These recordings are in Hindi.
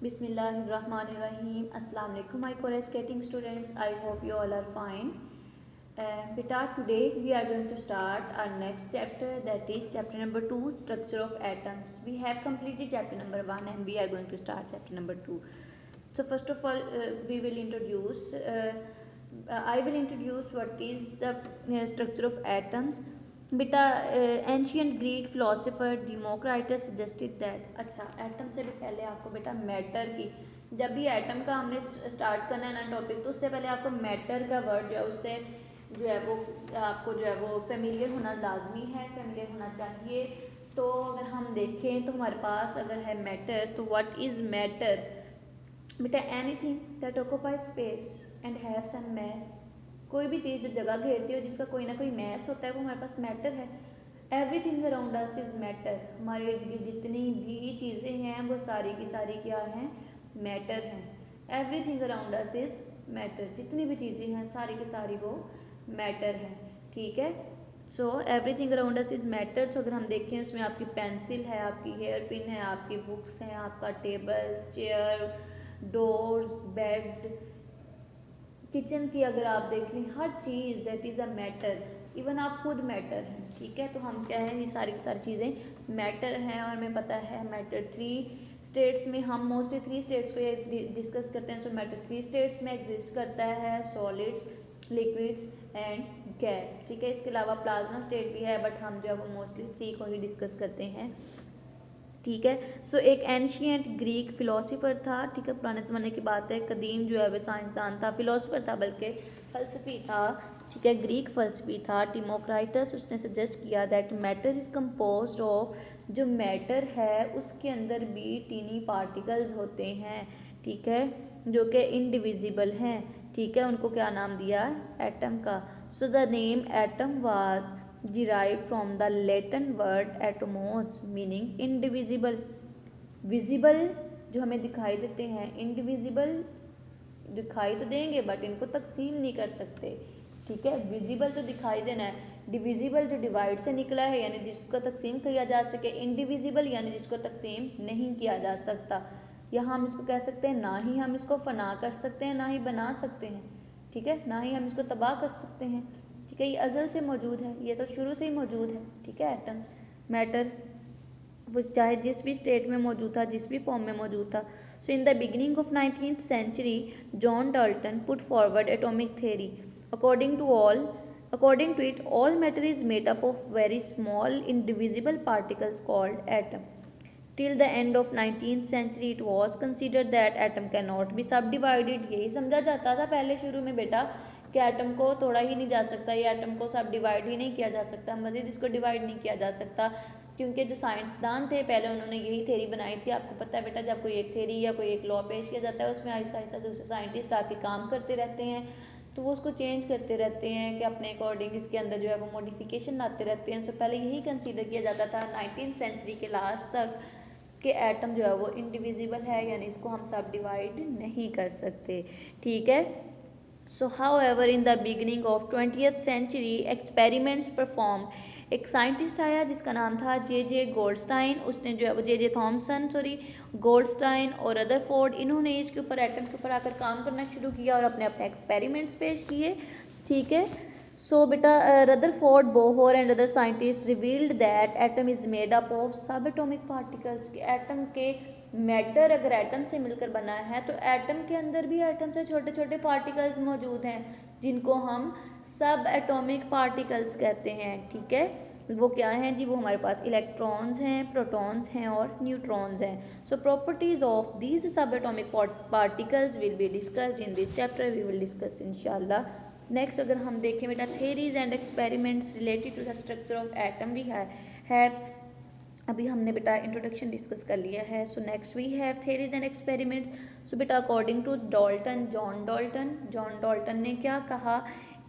Bismillahirrahmanirrahim. Assalamu alaikum, my corresponding students. I hope you all are fine. Beta, today we are going to start our next chapter, that is chapter number 2, structure of atoms. We have completed chapter number 1 and we are going to start chapter number 2. So first of all, we will introduce I will introduce what is the structure of atoms. बेटा ancient Greek philosopher Democritus suggested that, अच्छा एटम से भी पहले आपको बेटा मैटर की, जब भी एटम का हमने स्टार्ट करना है ना टॉपिक, तो उससे पहले आपको मैटर का वर्ड जो है उससे जो है वो आपको जो है वो फेमिलियर होना लाजमी है, फेमिलियर होना चाहिए। तो अगर हम देखें तो हमारे पास अगर है मैटर, तो व्हाट इज़ मैटर बेटा? Anything that occupies space and have some mass, कोई भी चीज़ जो जगह घेरती हो जिसका कोई ना कोई मैस होता है, वो हमारे पास मैटर है। Everything around us is matter, हमारे इर्द गिर्द जितनी भी चीज़ें हैं वो सारी की सारी क्या हैं? मैटर हैं। Everything around us is matter, जितनी भी चीज़ें हैं सारी की सारी वो मैटर हैं, ठीक है। So everything around us is matter. तो अगर हम देखें उसमें आपकी पेंसिल है, आपकी हेयर पिन है, आपकी बुक्स हैं, आपका table, chair, doors, bed, kitchen की अगर आप देख लें, हर चीज़ that is a matter, even आप खुद मैटर हैं, ठीक है। तो हम क्या है, ये सारी की सारी चीज़ें मैटर हैं। और हमें पता है मैटर 3 स्टेट्स में, हम मोस्टली 3 स्टेट्स को ये डिस्कस करते हैं। सो मैटर 3 स्टेट्स में एग्जिस्ट करता है, सॉलिड्स, लिक्विड्स एंड गैस, ठीक है। इसके अलावा प्लाज्मा स्टेट भी है, बट हम जो है वो मोस्टली 3 को ही डिस्कस करते हैं, ठीक है। सो एक एंशियंट ग्रीक फिलोसोफर था, ठीक है, पुराने ज़माने की बात है, कदीम जो है वो साइंसदान था, फिलोसोफर था बल्कि फ़लसफ़ी था, ठीक है, ग्रीक फ़लसफ़ी था, डिमोक्राइटस। उसने सजेस्ट किया that matter is composed of, जो मैटर है उसके अंदर भी टीनी पार्टिकल्स होते हैं, ठीक है, जो कि इनडिविजिबल हैं, ठीक है। उनको क्या नाम दिया? एटम का। So the name atom was derived from the Latin word atomos meaning indivisible, visible जो हमें दिखाई देते हैं, indivisible दिखाई तो देंगे बट इनको तकसीम नहीं कर सकते, ठीक है। विजिबल तो दिखाई देना है, डिविजिबल जो डिवाइड से निकला है यानी जिसको तकसीम किया जा सके, इंडिविजिबल यानी जिसको तकसीम नहीं किया जा सकता। या हम इसको कह सकते हैं, ना ही हम इसको फना कर सकते हैं, ना ही बना सकते हैं, ठीक है, ना ही हम इसको तबाह कर सकते हैं, ठीक है। ये अज़ल से मौजूद है, ये तो शुरू से ही मौजूद है, ठीक है। एटम्स, मैटर, वो चाहे जिस भी स्टेट में मौजूद था, जिस भी फॉर्म में मौजूद था। So in the beginning of 19th century John Dalton put forward atomic theory. According to it all matter is made up of very small indivisible particles called atom. Till the end of 19th century it was considered that atom can not be subdivided. यही समझा जाता था पहले शुरू में बेटा कि एटम को तोड़ा ही नहीं जा सकता, या एटम को सब डिवाइड ही नहीं किया जा सकता, मज़ीद इसको डिवाइड नहीं किया जा सकता, क्योंकि जो साइंसदान थे पहले उन्होंने यही थ्योरी बनाई थी। आपको पता है बेटा, जब कोई एक थ्योरी या कोई एक लॉ पेश किया जाता है, उसमें आहिस्ता आहिस्ता दूसरे साइंटिस्ट आके काम करते रहते हैं, तो वो उसको चेंज करते रहते हैं कि अपने अकॉर्डिंग इसके अंदर जो है वो मॉडिफिकेशन लाते रहते हैं। सो पहले यही कंसीडर किया जाता था 19th सेंचुरी के लास्ट तक कि एटम जो है वो इंडिविजिबल है, यानी इसको हम सब डिवाइड नहीं कर सकते, ठीक है। So however in the beginning of 20th century experiments perform, एक साइंटिस्ट आया जिसका नाम था जे गोल्डस्टाइन। उसने जो है वो जे थॉमसन गोल्डस्टाइन और रदरफोर्ड, इन्होंने इसके ऊपर एटम के ऊपर आकर काम करना शुरू किया और अपने अपने एक्सपेरिमेंट्स पेश किए, ठीक है। सो बेटा Rutherford, Bohr and other scientist revealed that atom is made up of सब एटॉमिक पार्टिकल्स, कि एटम के मैटर अगर एटम से मिलकर बना है तो एटम के अंदर भी एटम से छोटे छोटे पार्टिकल्स मौजूद हैं, जिनको हम सब एटॉमिक पार्टिकल्स कहते हैं, ठीक है। वो क्या हैं जी? वो हमारे पास इलेक्ट्रॉन्स हैं, प्रोटॉन्स हैं और न्यूट्रॉन्स हैं। So properties of these subatomic particles will be discussed in this chapter, we will discuss इंशाल्लाह। नेक्स्ट अगर हम देखें बेटा, theories and experiments related to the structure of atom we have, अभी हमने बेटा इंट्रोडक्शन डिस्कस कर लिया है। So next we have theories and experiments. So बेटा according to Dalton, John Dalton ने क्या कहा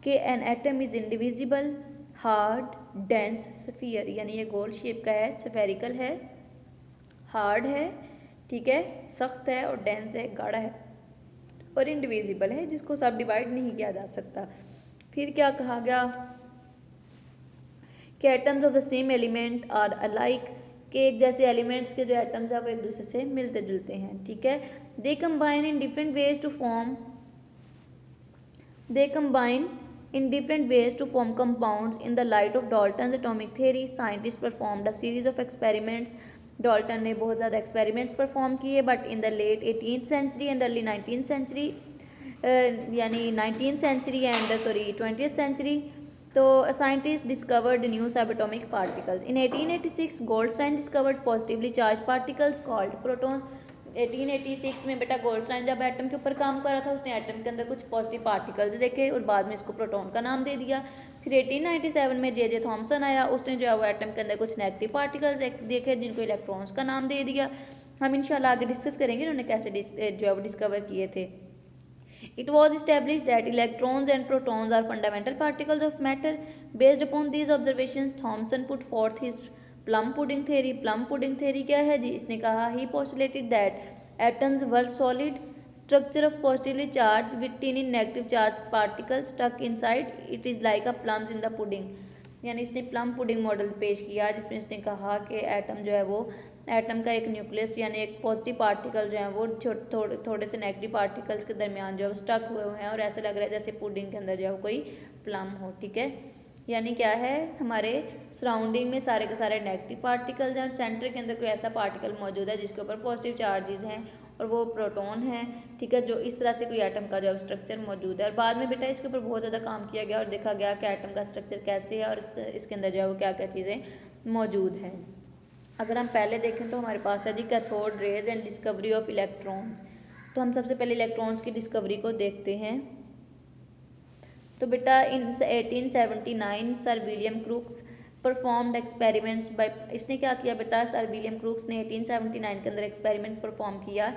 कि an atom is indivisible, hard, dense, sphere, यानी ये गोल शेप का है, स्फेरिकल है, हार्ड है, ठीक है, सख्त है, और डेंस है, गाढ़ा है, और इंडिविजिबल है, जिसको सब डिवाइड नहीं किया जा सकता। फिर क्या कहा गया कि atoms of the same element are alike कि एक जैसे एलिमेंट्स के जो एटम्स हैं वो एक दूसरे से मिलते जुलते हैं, ठीक है। They combine in different ways to form compounds. In the light of Dalton's atomic theory, scientists performed a series of experiments. Dalton ने बहुत ज़्यादा experiments perform किए, but in the late 18th century and early 19th century, यानी 19th century and 20th century, तो scientists discovered new subatomic particles. In 1886, Goldstein discovered positively charged particles called protons. 1886 में बेटा गोल्डस्टाइन जब एटम के ऊपर काम कर रहा था, उसने एटम के अंदर कुछ पॉजिटिव पार्टिकल्स देखे और बाद में इसको प्रोटॉन का नाम दे दिया। फिर 1897 में जे थॉमसन आया, उसने जो है वो एटम के अंदर कुछ नेगेटिव पार्टिकल्स देखे जिनको इलेक्ट्रॉन्स का नाम दे दिया। हम इंशाल्लाह आगे डिस्कस करेंगे उन्होंने कैसे जो है वो डिस्कवर किए थे। It was established that electrons and protons are fundamental particles of matter. Based upon these observations, Thomson put forth his plum pudding theory. Plum pudding theory क्या है जी? इसने कहा he postulated that atoms were solid structure of positively charged with tiny negative charged particles stuck inside. It is like a plums in the pudding. यानी इसने प्लम पुडिंग मॉडल पेश किया जिसमें इसने कहा कि एटम जो है वो एटम का एक न्यूक्लियस यानी एक पॉजिटिव पार्टिकल जो है वो थोड़े से नेगेटिव पार्टिकल्स के दरमियान जो है वो स्टक हुए हुए हैं और ऐसा लग रहा है जैसे पुडिंग के अंदर जो है वो कोई प्लम हो, ठीक है। यानी क्या है, हमारे सराउंडिंग में सारे के सारे नेगेटिव पार्टिकल्स हैं और सेंटर के अंदर कोई ऐसा पार्टिकल मौजूद है जिसके ऊपर पॉजिटिव चार्जेस हैं और वो प्रोटॉन है, ठीक है। जो इस तरह से कोई एटम का जो स्ट्रक्चर मौजूद है और बाद में बेटा इसके ऊपर बहुत ज़्यादा काम किया गया और देखा गया कि एटम का स्ट्रक्चर कैसे है और इसके अंदर जो है वो क्या क्या चीज़ें मौजूद हैं। अगर हम पहले देखें तो हमारे पास है जी cathode rays and discovery of electrons. तो हम सबसे पहले इलेक्ट्रॉन्स की डिस्कवरी को देखते हैं। तो बेटा in 1879 sir William Crookes performed experiments by, इसने क्या किया बेटा, सर विलियम क्रूक्स ने 1879 के अंदर एक्सपेरिमेंट परफॉर्म किया।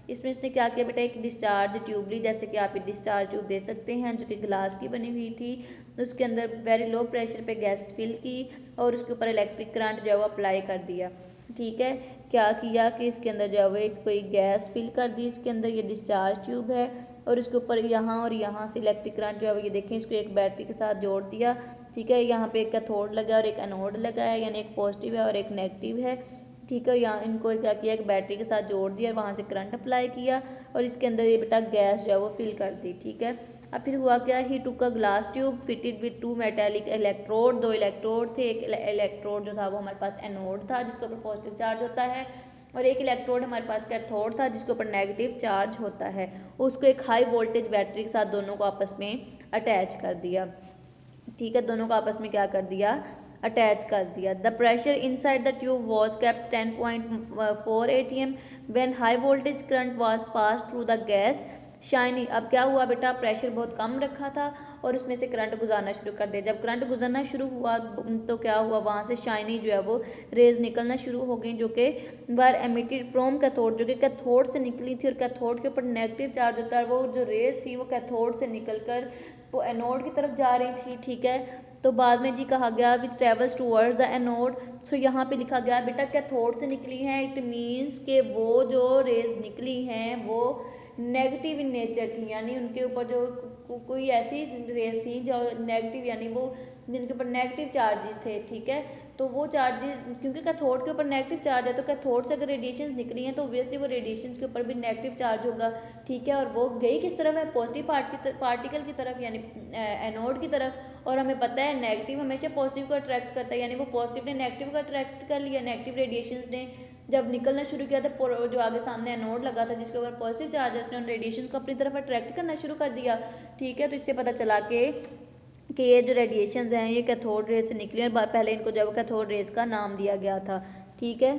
इसमें इसने क्या किया बेटा, एक डिस्चार्ज ट्यूब ली, जैसे कि आप एक डिस्चार्ज ट्यूब दे सकते हैं जो कि ग्लास की बनी हुई थी। उसके अंदर वेरी लो प्रेशर पे गैस फिल की और उसके ऊपर इलेक्ट्रिक करंट जो है वो अप्लाई कर दिया, ठीक है। क्या किया कि इसके अंदर जो है वो एक कोई गैस फिल कर दी, इसके अंदर ये डिस्चार्ज ट्यूब है और इसके ऊपर यहाँ और यहाँ से इलेक्ट्रिक करंट जो है वो ये देखें इसको एक बैटरी के साथ जोड़ दिया, ठीक है। यहाँ पे एक कैथोड लगा और एक एनोड लगा है, यानी एक पॉजिटिव है और एक नेगेटिव है, ठीक है। यहाँ इनको क्या किया, एक बैटरी के साथ जोड़ दिया और वहाँ से करंट अप्लाई किया और इसके अंदर ये बेटा गैस जो है वो फिल कर दी, ठीक है। अब फिर हुआ क्या, he took a glass tube fitted with 2 metallic electrode, 2 electrode थे। एक इलेक्ट्रोड जो था वो हमारे पास एनोड था जिसके ऊपर पॉजिटिव चार्ज होता है और एक इलेक्ट्रोड हमारे पास कैथोड था जिसके ऊपर नेगेटिव चार्ज होता है। उसको एक हाई वोल्टेज बैटरी के साथ दोनों को आपस में अटैच कर दिया, ठीक है। दोनों को आपस में क्या कर दिया, अटैच कर दिया। The pressure inside the tube was kept 10.4 atm when high voltage current was pass through the gas shiny. अब क्या हुआ बेटा, प्रेशर बहुत कम रखा था और उसमें से करंट गुजारना शुरू कर दिया। जब करंट गुजरना शुरू हुआ तो क्या हुआ, वहाँ से शाइनी जो है वो रेज निकलना शुरू हो गई जो कि वर एमिटेड फ्रॉम कैथोड, जो कि कैथोड से निकली थी और कैथोड के ऊपर नेगेटिव चार्ज होता है। वो जो रेज थी वो कैथोड से निकल कर वो एनोड की तरफ जा रही थी, ठीक है। तो बाद में जी कहा गया विच ट्रेवल्स टूवर्ड्स द एनोड। सो यहाँ पे लिखा गया बेटा कैथोड से निकली हैं, इट मीन्स के वो जो रेज निकली हैं वो नेगेटिव इन नेचर थी, यानी उनके ऊपर जो कोई ऐसी रेस थी जो नेगेटिव यानी वो जिनके ऊपर नेगेटिव चार्जेस थे, ठीक है। तो वो चार्जेस क्योंकि कैथोड के ऊपर नेगेटिव चार्ज है तो कैथोड से अगर रेडिएशन निकली हैं तो ऑब्वियसली वो रेडिएशन के ऊपर भी नेगेटिव चार्ज होगा, ठीक है। और वो गई किस तरफ है, पॉजिटिव पार्टिकल की तरफ यानी एनोड की तरफ। और हमें पता है नेगेटिव हमेशा पॉजिटिव को अट्रैक्ट करता है, यानी वो पॉजिटिव ने नेगेटिव को अट्रैक्ट कर लिया। नेगेटिव रेडिएशंस ने जब निकलना शुरू किया था जो आगे सामने एनोड लगा था जिसके ऊपर पॉजिटिव चार्ज है उसने उन रेडिएशंस को अपनी तरफ अट्रैक्ट करना शुरू कर दिया, ठीक है। तो इससे पता चला कि ये जो रेडिएशंस हैं ये कैथोड रेज से निकली और पहले इनको जब कैथोड रेज का नाम दिया गया था, ठीक है।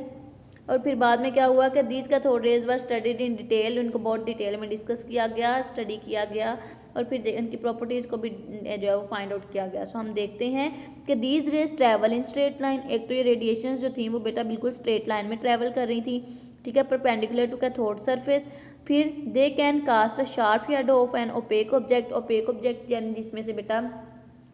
और फिर बाद में क्या हुआ कि these cathode rays were studied in detail, उनको बहुत डिटेल में डिस्कस किया गया, स्टडी किया गया और फिर उनकी प्रॉपर्टीज़ को भी जो है वो फाइंड आउट किया गया। सो हम देखते हैं कि these raise travel in straight line. एक तो ये रेडिएशंस जो थी वो बेटा बिल्कुल स्ट्रेट लाइन में ट्रैवल कर रही थी, ठीक है, परपेंडिकुलर टू कैथोड सरफेस। फिर they can cast a sharp shadow of an opaque object, opaque object यानी जिसमें से बेटा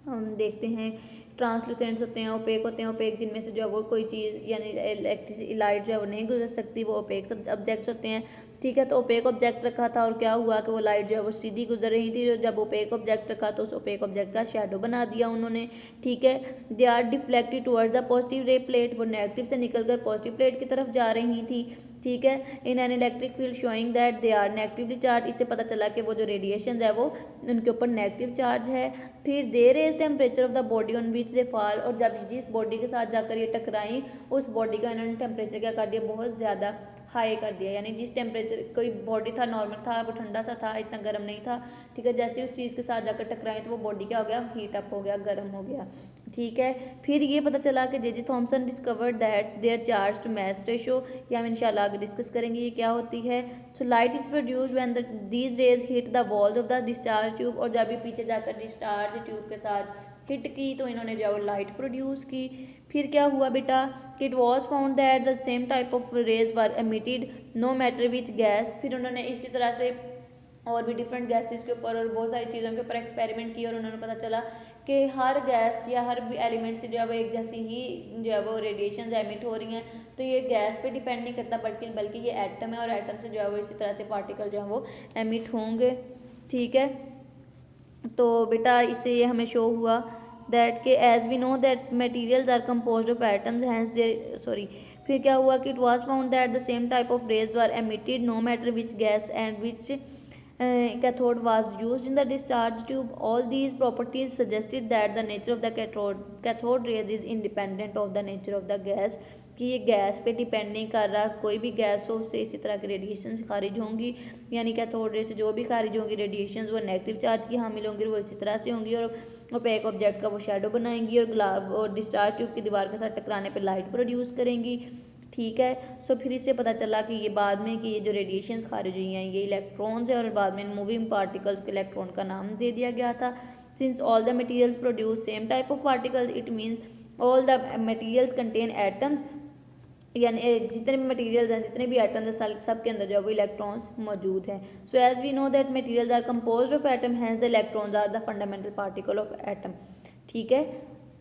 हम देखते हैं ट्रांसलूसेंट्स होते हैं, ओपेक होते हैं। ओपेक जिनमें से जो है वो कोई चीज़ यानी इलेक्ट्रिसिटी लाइट जो है वो नहीं गुजर सकती, वो ओपेक ऑब्जेक्ट्स होते हैं। ठीक है, तो ओपेक ऑब्जेक्ट रखा था और क्या हुआ कि वो लाइट जो है वो सीधी गुजर रही थी। जब ओपेक ऑब्जेक्ट रखा तो उस ओपेक ऑब्जेक्ट का शेडो बना दिया उन्होंने। ठीक है, they are deflected towards the positive ray plate, वो नेगेटिव से निकलकर पॉजिटिव प्लेट की तरफ जा रही थी। ठीक है, in an electric field showing that they are negatively charge, इससे पता चला कि वो जो रेडिएशन है वो उनके ऊपर नेगेटिव चार्ज है। फिर they raise temperature of the body on which they fall, और जब जिस बॉडी के साथ जाकर ये टकराई उस बॉडी का इन्होंने टेम्परेचर क्या कर दिया, बहुत ज़्यादा हाई कर दिया। यानी जिस टेम्परेचर कोई बॉडी था नॉर्मल था, वो ठंडा सा था, इतना गर्म नहीं था। ठीक है, जैसे उस चीज़ के साथ जाकर टकराई तो वो बॉडी क्या हो गया, हीट अप हो गया, गर्म हो गया। ठीक है, फिर ये पता चला कि J Thomson discovered that their charge to mass ratio, ये हम इंशाल्लाह आगे डिस्कस करेंगे ये क्या होती है। So light is produced when these raise hit the walls of the discharge tube, और जब भी पीछे जाकर डिस्चार्ज ट्यूब के साथ हिट की तो इन्होंने जो है लाइट प्रोड्यूस की। फिर क्या हुआ बेटा, कि it was found that the same type of rays were emitted no matter which gas, फिर उन्होंने इसी तरह से और भी डिफरेंट गैसेस के ऊपर और बहुत सारी चीज़ों के ऊपर एक्सपेरिमेंट किए और उन्होंने पता चला कि हर गैस या हर भी एलिमेंट से जो है वो एक जैसी ही जो है वो रेडिएशन एमिट हो रही हैं। तो ये गैस पे डिपेंड नहीं करता बल्कि ये एटम है और एटम से जो है वो इसी तरह से पार्टिकल जो है वो एमिट होंगे। ठीक है, तो बेटा इससे ये हमें शो हुआ दैट के as we know that materials are composed of atoms hence there फिर क्या हुआ कि it was found that the same type of rays were emitted no matter which gas and which cathode was used in the discharge tube. All these properties suggested that the nature of the cathode rays is independent of the nature of the gas, कि ये गैस पे डिपेंड नहीं कर रहा, कोई भी गैस हो उससे इसी तरह की रेडिएशन खारिज होंगी। यानी कैथोड रे से जो भी खारिज होंगी रेडिएशन वो नेगेटिव चार्ज की हामिल होंगी, वो इसी तरह से होंगी और ओपेक ऑब्जेक्ट का वो शेडो बनाएंगी और डिस्चार्ज ट्यूब की दीवार के साथ टकराने पर लाइट प्रोड्यूस करेंगी। ठीक है, सो फिर इससे पता चला कि ये बाद में कि ये जो रेडिएशंस खारिज हुई हैं ये इलेक्ट्रॉन्स है और बाद में मूविंग पार्टिकल्स के इलेक्ट्रॉन का नाम दे दिया गया था। Since all the materials produce same type of particles it means all the materials contain atoms, यानी जितने भी मटेरियल्स हैं जितने भी एटम्स हैं सब के अंदर जो है वो इलेक्ट्रॉन्स मौजूद हैं। So as we know that materials are composed of atom hence the electrons are the fundamental particle of atom. ठीक है,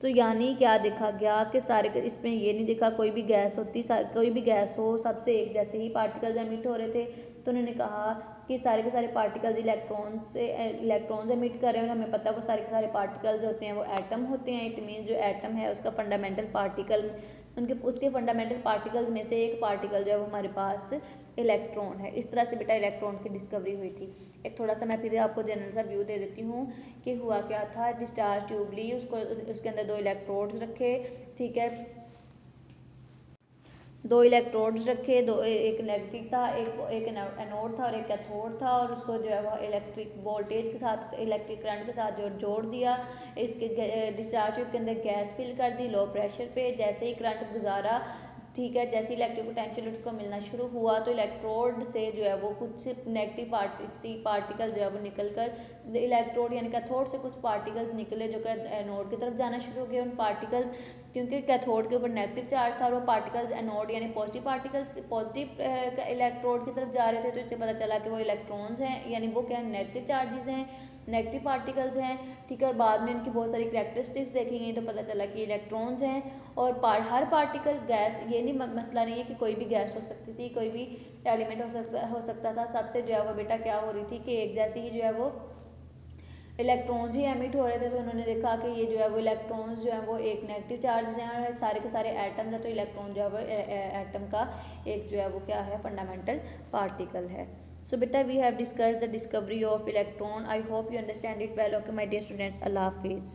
तो यानी क्या देखा गया कि सारे इसमें ये नहीं देखा कोई भी गैस होती, कोई भी गैस हो सबसे एक जैसे ही पार्टिकल्स एमिट हो रहे थे। तो उन्होंने कहा कि सारे के सारे पार्टिकल्स इलेक्ट्रॉन्स एमिट कर रहे हैं और हमें पता है वो सारे के सारे पार्टिकल्स होते हैं वो एटम होते हैं। इट मीन्स जो एटम है उसका फंडामेंटल पार्टिकल उसके फंडामेंटल पार्टिकल्स में से एक पार्टिकल जो है वो हमारे पास इलेक्ट्रॉन है। इस तरह से बेटा इलेक्ट्रॉन की डिस्कवरी हुई थी। एक थोड़ा सा मैं फिर आपको जनरल सा व्यू दे देती हूँ कि हुआ क्या था। डिस्चार्ज ट्यूब ली, उसके अंदर 2 इलेक्ट्रोड्स रखे। ठीक है, 2 इलेक्ट्रोड्स रखे, एक नेगेटिव था, एक एनोड था और एक कैथोड था और उसको जो है वो इलेक्ट्रिक वोल्टेज के साथ इलेक्ट्रिक करंट के साथ जो जोड़ दिया। इसके डिस्चार्ज ट्यूब के अंदर गैस फिल कर दी लो प्रेशर पे। जैसे ही करंट गुजारा, ठीक है, जैसे इलेक्ट्रिक पोटेंशियल उसको मिलना शुरू हुआ तो इलेक्ट्रोड से जो है वो कुछ नेगेटिव पार्टिकल जो है वो निकल कर इलेक्ट्रोड यानी कैथोड से कुछ पार्टिकल्स निकले जो कि एनोड की तरफ जाना शुरू हो गए। उन पार्टिकल्स क्योंकि कैथोड के ऊपर नेगेटिव चार्ज था और वो पार्टिकल्स एनोड यानी पॉजिटिव पार्टिकल्स पॉजिटिव इलेक्ट्रोड की तरफ जा रहे थे। तो इससे पता चला कि वो इलेक्ट्रॉन्स हैं, यानी वो क्या नेगेटिव चार्जेस हैं, नेगेटिव पार्टिकल्स हैं। ठीक है, और बाद में इनकी बहुत सारी करैक्टरिस्टिक्स देखी गई तो पता चला कि इलेक्ट्रॉन्स हैं। और हर पार्टिकल गैस, ये नहीं मसला नहीं है कि कोई भी गैस हो सकती थी, कोई भी एलिमेंट हो सकता था। सबसे जो है वो बेटा क्या हो रही थी कि एक जैसी ही जो है वो इलेक्ट्रॉन्स ही एमिट हो रहे थे। तो उन्होंने देखा कि ये जो है वो इलेक्ट्रॉन्स जो है वो एक नेगेटिव चार्ज हैं और सारे के सारे एटम्स हैं। तो इलेक्ट्रॉन जो है वो एटम का एक जो है वो क्या है फंडामेंटल पार्टिकल है। So beta we have discussed the discovery of electron. I hope you understand it well. Okay my dear students, Allah Hafiz.